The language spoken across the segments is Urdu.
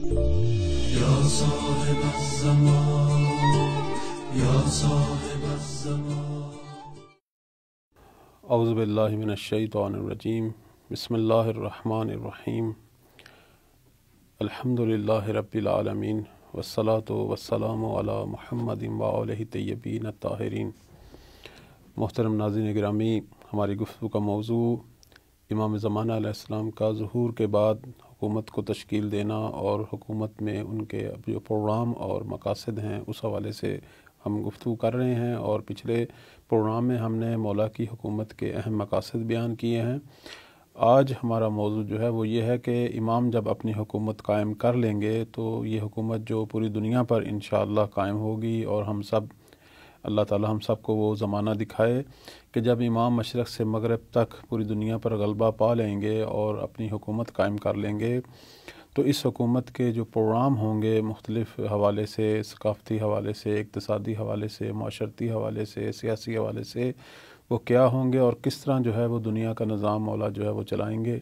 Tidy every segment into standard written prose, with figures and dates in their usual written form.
یا صاحب الزمان یا صاحب الزمان۔ اعوذ باللہ من الشیطان الرجیم، بسم اللہ الرحمن الرحیم، الحمد للہ رب العالمین، والصلاة والسلام علی محمد وآلہ الطیبین الطاہرین۔ محترم ناظرین گرامی، ہماری گفتگو کا موضوع امام زمانہ علیہ السلام کا ظہور کے بعد حکومت کو تشکیل دینا اور حکومت میں ان کے جو پروگرام اور مقاصد ہیں اس حوالے سے ہم گفتگو کر رہے ہیں، اور پچھلے پروگرام میں ہم نے مولا کی حکومت کے اہم مقاصد بیان کیے ہیں۔ آج ہمارا موضوع جو ہے وہ یہ ہے کہ امام جب اپنی حکومت قائم کر لیں گے تو یہ حکومت جو پوری دنیا پر انشاءاللہ قائم ہوگی، اور ہم سب اللہ تعالی ہم سب کو وہ زمانہ دکھائے کہ جب امام مشرق سے مغرب تک پوری دنیا پر غلبہ پا لیں گے اور اپنی حکومت قائم کر لیں گے، تو اس حکومت کے جو پروگرام ہوں گے مختلف حوالے سے، ثقافتی حوالے سے، اقتصادی حوالے سے، معاشرتی حوالے سے، سیاسی حوالے سے، وہ کیا ہوں گے اور کس طرح جو ہے وہ دنیا کا نظام مولا جو ہے وہ چلائیں گے۔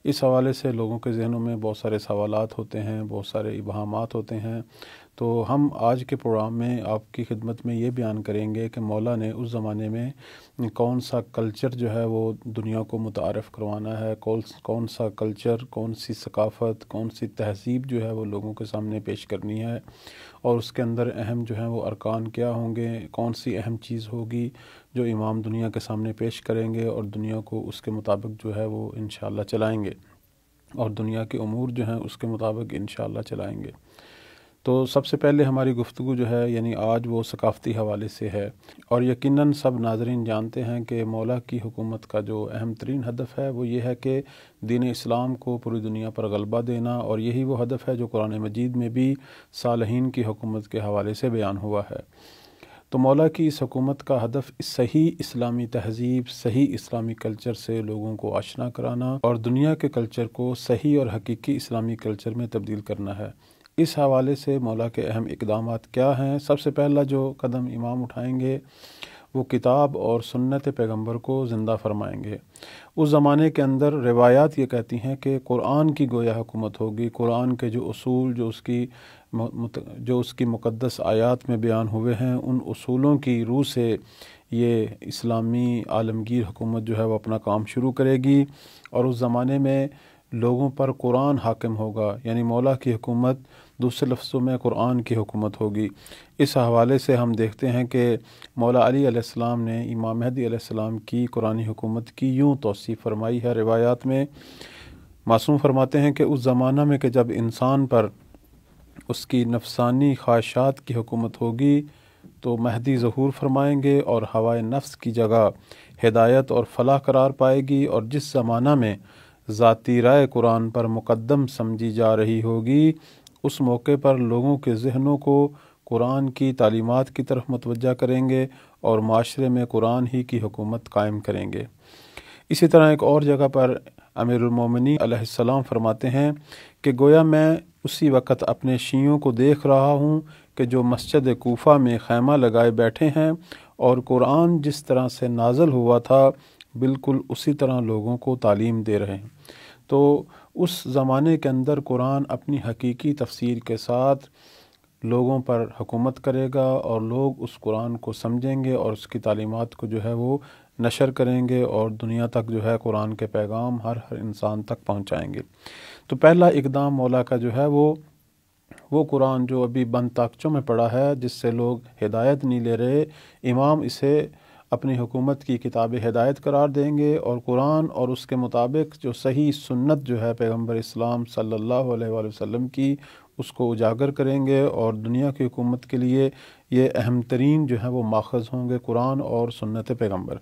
اس حوالے سے لوگوں کے ذہنوں میں بہت سارے سوالات ہوتے ہیں، بہت سارے ابہامات ہوتے ہیں۔ تو ہم آج کے پروگرام میں آپ کی خدمت میں یہ بیان کریں گے کہ مولا نے اس زمانے میں کون سا کلچر جو ہے وہ دنیا کو متعارف کروانا ہے، کون سا کلچر، کون سی ثقافت، کون سی تہذیب جو ہے وہ لوگوں کے سامنے پیش کرنی ہے، اور اس کے اندر اہم جو ہیں وہ ارکان کیا ہوں گے، کون سی اہم چیز ہوگی جو امام دنیا کے سامنے پیش کریں گے اور دنیا کو اس کے مطابق جو ہے وہ انشاءاللہ چلائیں گے، اور دنیا کے امور جو ہیں اس کے مطابق انشاءاللہ چلائیں گے۔ تو سب سے پہلے ہماری گفتگو جو ہے یعنی آج وہ ثقافتی حوالے سے ہے، اور یقیناً سب ناظرین جانتے ہیں کہ مولا کی حکومت کا جو اہم ترین ہدف ہے وہ یہ ہے کہ دین اسلام کو پوری دنیا پر غلبہ دینا، اور یہی وہ ہدف ہے جو قرآن مجید میں بھی صالحین کی حکومت کے حوالے سے بیان ہوا ہے۔ تو مولا کی اس حکومت کا ہدف صحیح اسلامی تہذیب، صحیح اسلامی کلچر سے لوگوں کو آشنا کرانا اور دنیا کے کلچر کو صحیح اور حقیقی اسلامی کلچر میں تبدیل کرنا ہے۔ اس حوالے سے مولا کے اہم اقدامات کیا ہیں؟ سب سے پہلا جو قدم امام اٹھائیں گے وہ کتاب اور سنت پیغمبر کو زندہ فرمائیں گے۔ اس زمانے کے اندر روایات یہ کہتی ہیں کہ قرآن کی گویا حکومت ہوگی، قرآن کے جو اصول جو اس کی مقدس آیات میں بیان ہوئے ہیں، ان اصولوں کی روح سے یہ اسلامی عالمگیر حکومت جو ہے وہ اپنا کام شروع کرے گی، اور اس زمانے میں لوگوں پر قرآن حاکم ہوگا، یعنی مولا کی حکومت دوسرے لفظوں میں قرآن کی حکومت ہوگی۔ اس حوالے سے ہم دیکھتے ہیں کہ مولا علی علیہ السلام نے امام مہدی علیہ السلام کی قرآنی حکومت کی یوں توصیف فرمائی ہے روایات میں۔ معصوم فرماتے ہیں کہ اس زمانہ میں کہ جب انسان پر اس کی نفسانی خواہشات کی حکومت ہوگی تو مہدی ظہور فرمائیں گے، اور ہوائے نفس کی جگہ ہدایت اور فلاح قرار پائے گی، اور جس زمانہ میں ذاتی رائے قرآن پر مقدم سمجھی جا رہی ہوگی اس موقع پر لوگوں کے ذہنوں کو قرآن کی تعلیمات کی طرف متوجہ کریں گے اور معاشرے میں قرآن ہی کی حکومت قائم کریں گے۔ اسی طرح ایک اور جگہ پر امیر المومنین علیہ السلام فرماتے ہیں کہ گویا میں اسی وقت اپنے شیعوں کو دیکھ رہا ہوں کہ جو مسجد کوفہ میں خیمہ لگائے بیٹھے ہیں، اور قرآن جس طرح سے نازل ہوا تھا بالکل اسی طرح لوگوں کو تعلیم دے رہے ہیں۔ تو اس زمانے کے اندر قرآن اپنی حقیقی تفسیر کے ساتھ لوگوں پر حکومت کرے گا، اور لوگ اس قرآن کو سمجھیں گے اور اس کی تعلیمات کو جو ہے وہ نشر کریں گے، اور دنیا تک جو ہے قرآن کے پیغام ہر انسان تک پہنچائیں گے۔ تو پہلا اقدام مولا کا جو ہے وہ قرآن جو ابھی بند طاقچوں میں پڑا ہے، جس سے لوگ ہدایت نہیں لے رہے، امام اسے اپنی حکومت کی کتاب ہدایت قرار دیں گے، اور قرآن اور اس کے مطابق جو صحیح سنت جو ہے پیغمبر اسلام صلی اللہ علیہ وآلہ وسلم کی، اس کو اجاگر کریں گے، اور دنیا کی حکومت کے لیے یہ اہم ترین جو ہے وہ ماخذ ہوں گے قرآن اور سنت پیغمبر۔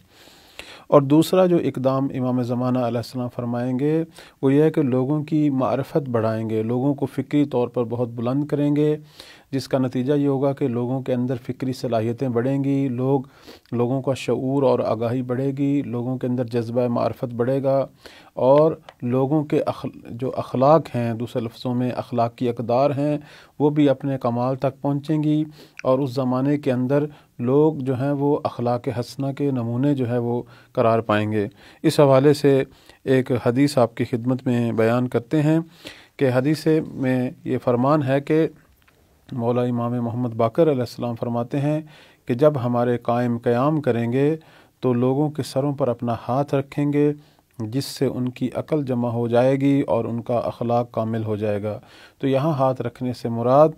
اور دوسرا جو اقدام امام زمانہ علیہ السلام فرمائیں گے وہ یہ ہے کہ لوگوں کی معرفت بڑھائیں گے، لوگوں کو فکری طور پر بہت بلند کریں گے، جس کا نتیجہ یہ ہوگا کہ لوگوں کے اندر فکری صلاحیتیں بڑھیں گی، لوگوں کا شعور اور آگاہی بڑھے گی، لوگوں کے اندر جذبہ معرفت بڑھے گا، اور لوگوں کے جو اخلاق ہیں، دوسرے لفظوں میں اخلاقی اقدار ہیں، وہ بھی اپنے کمال تک پہنچیں گی، اور اس زمانے کے اندر لوگ جو ہیں وہ اخلاق حسنہ کے نمونے جو ہے وہ قرار پائیں گے۔ اس حوالے سے ایک حدیث آپ کی خدمت میں بیان کرتے ہیں کہ حدیث میں یہ فرمان ہے کہ مولا امام محمد باقر علیہ السلام فرماتے ہیں کہ جب ہمارے قائم قیام کریں گے تو لوگوں کے سروں پر اپنا ہاتھ رکھیں گے، جس سے ان کی عقل جمع ہو جائے گی اور ان کا اخلاق کامل ہو جائے گا۔ تو یہاں ہاتھ رکھنے سے مراد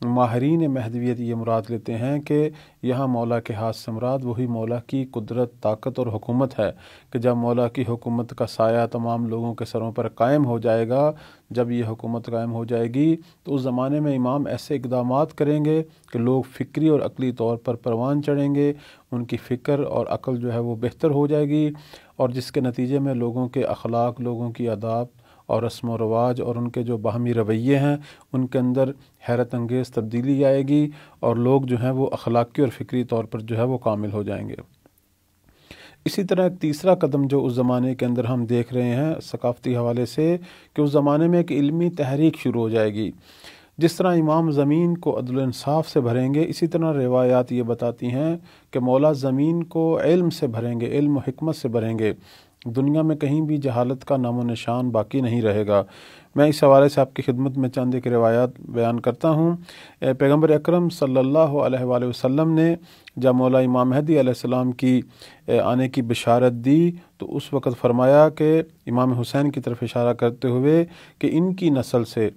ماہرین مہدویت یہ مراد لیتے ہیں کہ یہاں مولا کے ہاتھ سے مراد وہی مولا کی قدرت، طاقت اور حکومت ہے کہ جب مولا کی حکومت کا سایہ تمام لوگوں کے سروں پر قائم ہو جائے گا، جب یہ حکومت قائم ہو جائے گی تو اس زمانے میں امام ایسے اقدامات کریں گے کہ لوگ فکری اور عقلی طور پر پروان چڑھیں گے، ان کی فکر اور عقل جو ہے وہ بہتر ہو جائے گی، اور جس کے نتیجے میں لوگوں کے اخلاق، لوگوں کی آداب اور رسم و رواج اور ان کے جو باہمی رویے ہیں ان کے اندر حیرت انگیز تبدیلی آئے گی، اور لوگ جو ہیں وہ اخلاقی اور فکری طور پر جو ہے وہ کامل ہو جائیں گے۔ اسی طرح ایک تیسرا قدم جو اس زمانے کے اندر ہم دیکھ رہے ہیں ثقافتی حوالے سے، کہ اس زمانے میں ایک علمی تحریک شروع ہو جائے گی۔ جس طرح امام زمین کو عدل و انصاف سے بھریں گے، اسی طرح روایات یہ بتاتی ہیں کہ مولا زمین کو علم سے بھریں گے، علم و حکمت سے بھریں گے، دنیا میں کہیں بھی جہالت کا نام و نشان باقی نہیں رہے گا۔ میں اس حوالے سے آپ کی خدمت میں چند ایک روایات بیان کرتا ہوں۔ پیغمبر اکرم صلی اللہ علیہ وآلہ وسلم نے جب مولا امام مہدی علیہ السلام کی آنے کی بشارت دی تو اس وقت فرمایا کہ امام حسین کی طرف اشارہ کرتے ہوئے کہ ان کی نسل سے،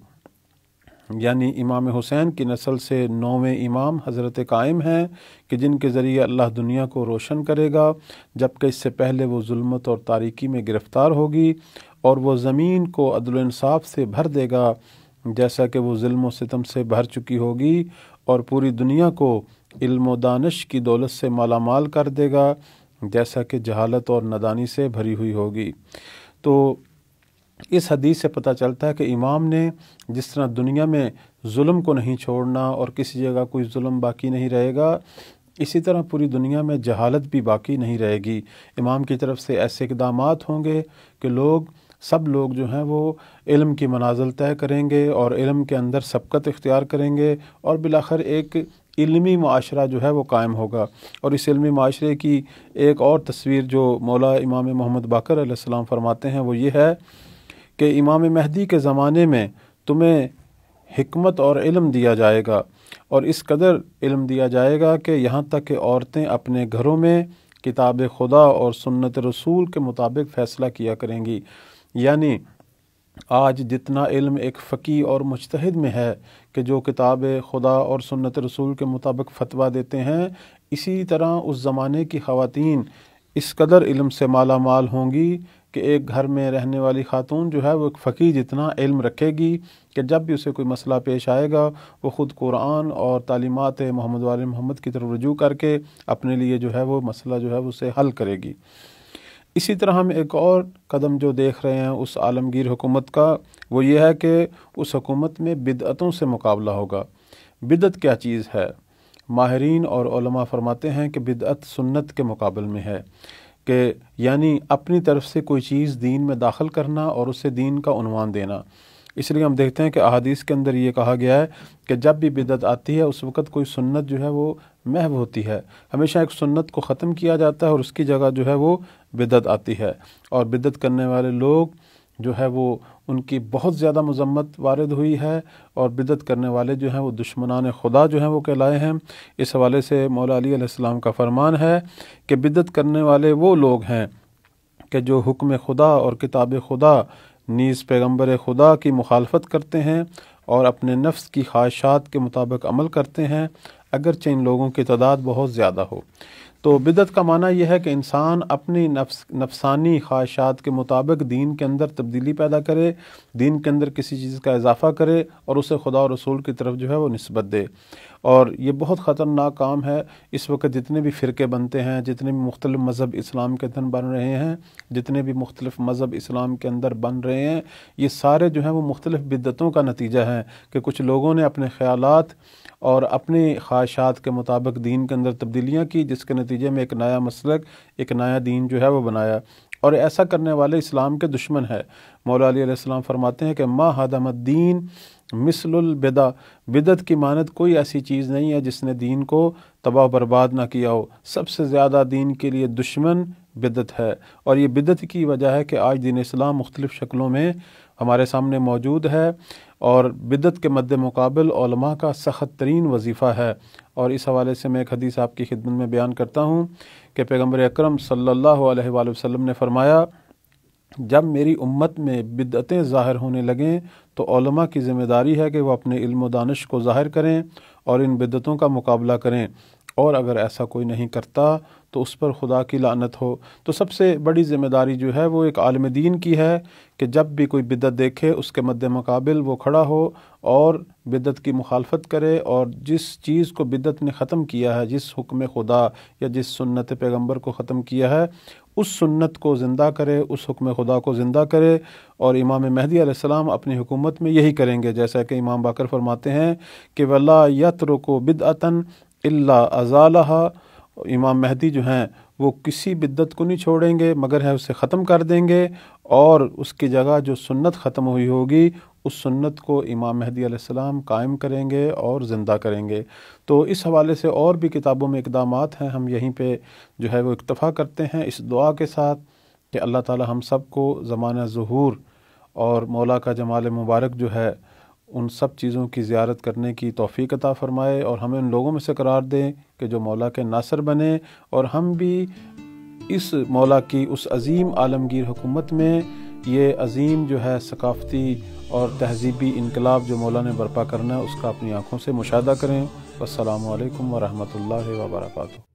یعنی امام حسین کی نسل سے 9ویں امام حضرت قائم ہیں کہ جن کے ذریعے اللہ دنیا کو روشن کرے گا، جبکہ اس سے پہلے وہ ظلمت اور تاریکی میں گرفتار ہوگی، اور وہ زمین کو عدل و انصاف سے بھر دے گا جیسا کہ وہ ظلم و ستم سے بھر چکی ہوگی، اور پوری دنیا کو علم و دانش کی دولت سے مالا مال کر دے گا جیسا کہ جہالت اور نادانی سے بھری ہوئی ہوگی۔ تو اس حدیث سے پتہ چلتا ہے کہ امام نے جس طرح دنیا میں ظلم کو نہیں چھوڑنا اور کسی جگہ کوئی ظلم باقی نہیں رہے گا، اسی طرح پوری دنیا میں جہالت بھی باقی نہیں رہے گی۔ امام کی طرف سے ایسے اقدامات ہوں گے کہ سب لوگ جو ہیں وہ علم کی منازل طے کریں گے اور علم کے اندر سبقت اختیار کریں گے، اور بالآخر ایک علمی معاشرہ جو ہے وہ قائم ہوگا۔ اور اس علمی معاشرے کی ایک اور تصویر جو مولا امام محمد باقر علیہ السلام فرماتے ہیں وہ یہ ہے کہ امام مہدی کے زمانے میں تمہیں حکمت اور علم دیا جائے گا، اور اس قدر علم دیا جائے گا کہ یہاں تک کہ عورتیں اپنے گھروں میں کتاب خدا اور سنت رسول کے مطابق فیصلہ کیا کریں گی۔ یعنی آج جتنا علم ایک فقیہ اور مجتہد میں ہے کہ جو کتاب خدا اور سنت رسول کے مطابق فتویٰ دیتے ہیں، اسی طرح اس زمانے کی خواتین اس قدر علم سے مالا مال ہوں گی کہ ایک گھر میں رہنے والی خاتون جو ہے وہ ایک فقیہ جتنا علم رکھے گی کہ جب بھی اسے کوئی مسئلہ پیش آئے گا وہ خود قرآن اور تعلیمات محمد وآل محمد کی طرف رجوع کر کے اپنے لیے جو ہے وہ مسئلہ جو ہے اسے حل کرے گی۔ اسی طرح ہم ایک اور قدم جو دیکھ رہے ہیں اس عالمگیر حکومت کا، وہ یہ ہے کہ اس حکومت میں بدعتوں سے مقابلہ ہوگا۔ بدعت کیا چیز ہے؟ ماہرین اور علماء فرماتے ہیں کہ بدعت سنت کے مقابل میں ہے، کہ یعنی اپنی طرف سے کوئی چیز دین میں داخل کرنا اور اسے دین کا عنوان دینا۔ اس لیے ہم دیکھتے ہیں کہ احادیث کے اندر یہ کہا گیا ہے کہ جب بھی بدعت آتی ہے اس وقت کوئی سنت جو ہے وہ محو ہوتی ہے، ہمیشہ ایک سنت کو ختم کیا جاتا ہے اور اس کی جگہ جو ہے وہ بدعت آتی ہے، اور بدعت کرنے والے لوگ جو ہے وہ ان کی بہت زیادہ مذمت وارد ہوئی ہے، اور بدعت کرنے والے جو ہیں وہ دشمنان خدا جو ہیں وہ کہلائے ہیں۔ اس حوالے سے مولا علی علیہ السلام کا فرمان ہے کہ بدعت کرنے والے وہ لوگ ہیں کہ جو حکم خدا اور کتاب خدا نیز پیغمبر خدا کی مخالفت کرتے ہیں اور اپنے نفس کی خواہشات کے مطابق عمل کرتے ہیں، اگرچہ ان لوگوں کی تعداد بہت زیادہ ہو۔ تو بدعت کا معنی یہ ہے کہ انسان اپنی نفسانی خواہشات کے مطابق دین کے اندر تبدیلی پیدا کرے، دین کے اندر کسی چیز کا اضافہ کرے اور اسے خدا اور رسول کی طرف جو ہے وہ نسبت دے، اور یہ بہت خطرناک کام ہے۔ اس وقت جتنے بھی فرقے بنتے ہیں، جتنے بھی مختلف مذہب اسلام کے اندر بن رہے ہیں، جتنے بھی مختلف مذہب اسلام کے اندر بن رہے ہیں، یہ سارے جو ہیں وہ مختلف بدعتوں کا نتیجہ ہیں کہ کچھ لوگوں نے اپنے خیالات اور اپنی خواہشات کے مطابق دین کے اندر تبدیلیاں کی، جس کے نتیجے میں ایک نیا مسلک، ایک نیا دین جو ہے وہ بنایا، اور ایسا کرنے والے اسلام کے دشمن ہے۔ مولا علی علیہ السلام فرماتے ہیں کہ ما ہدم الدین مثل البدع، بدعت کی مانند کوئی ایسی چیز نہیں ہے جس نے دین کو تباہ و برباد نہ کیا ہو۔ سب سے زیادہ دین کے لیے دشمن بدعت ہے، اور یہ بدعت کی وجہ ہے کہ آج دین اسلام مختلف شکلوں میں ہمارے سامنے موجود ہے، اور بدعت کے مد مقابل علماء کا سخت ترین وظیفہ ہے۔ اور اس حوالے سے میں ایک حدیث آپ کی خدمت میں بیان کرتا ہوں کہ پیغمبر اکرم صلی اللہ علیہ وآلہ وسلم نے فرمایا، جب میری امت میں بدعتیں ظاہر ہونے لگیں تو علماء کی ذمہ داری ہے کہ وہ اپنے علم و دانش کو ظاہر کریں اور ان بدعتوں کا مقابلہ کریں، اور اگر ایسا کوئی نہیں کرتا تو اس پر خدا کی لعنت ہو۔ تو سب سے بڑی ذمہ داری جو ہے وہ ایک عالم دین کی ہے کہ جب بھی کوئی بدعت دیکھے اس کے مد مقابل وہ کھڑا ہو اور بدعت کی مخالفت کرے، اور جس چیز کو بدعت نے ختم کیا ہے، جس حکم خدا یا جس سنت پیغمبر کو ختم کیا ہے، اس سنت کو زندہ کرے، اس حکم خدا کو زندہ کرے۔ اور امام مہدی علیہ السلام اپنی حکومت میں یہی کریں گے، جیسا کہ امام باقر فرماتے ہیں کہ وَلَا يَتْرُكُ بِدْعَةً إِلَّا أَزَالَهَا۔ امام مہدی جو ہیں وہ کسی بدعت کو نہیں چھوڑیں گے مگر ہے اسے ختم کر دیں گے، اور اس کی جگہ جو سنت ختم ہوئی ہوگی اس سنت کو امام مہدی علیہ السلام قائم کریں گے اور زندہ کریں گے۔ تو اس حوالے سے اور بھی کتابوں میں اقدامات ہیں، ہم یہیں پہ جو ہے وہ اکتفا کرتے ہیں اس دعا کے ساتھ کہ اللہ تعالی ہم سب کو زمانہ ظہور اور مولا کا جمال مبارک جو ہے ان سب چیزوں کی زیارت کرنے کی توفیق عطا فرمائے، اور ہمیں ان لوگوں میں سے قرار دیں کہ جو مولا کے ناصر بنیں، اور ہم بھی اس مولا کی اس عظیم عالمگیر حکومت میں یہ عظیم جو ہے ثقافتی اور تہذیبی انقلاب جو مولا نے برپا کرنا ہے اس کا اپنی آنکھوں سے مشاہدہ کریں۔ والسلام علیکم ورحمۃ اللہ وبرکاتہ۔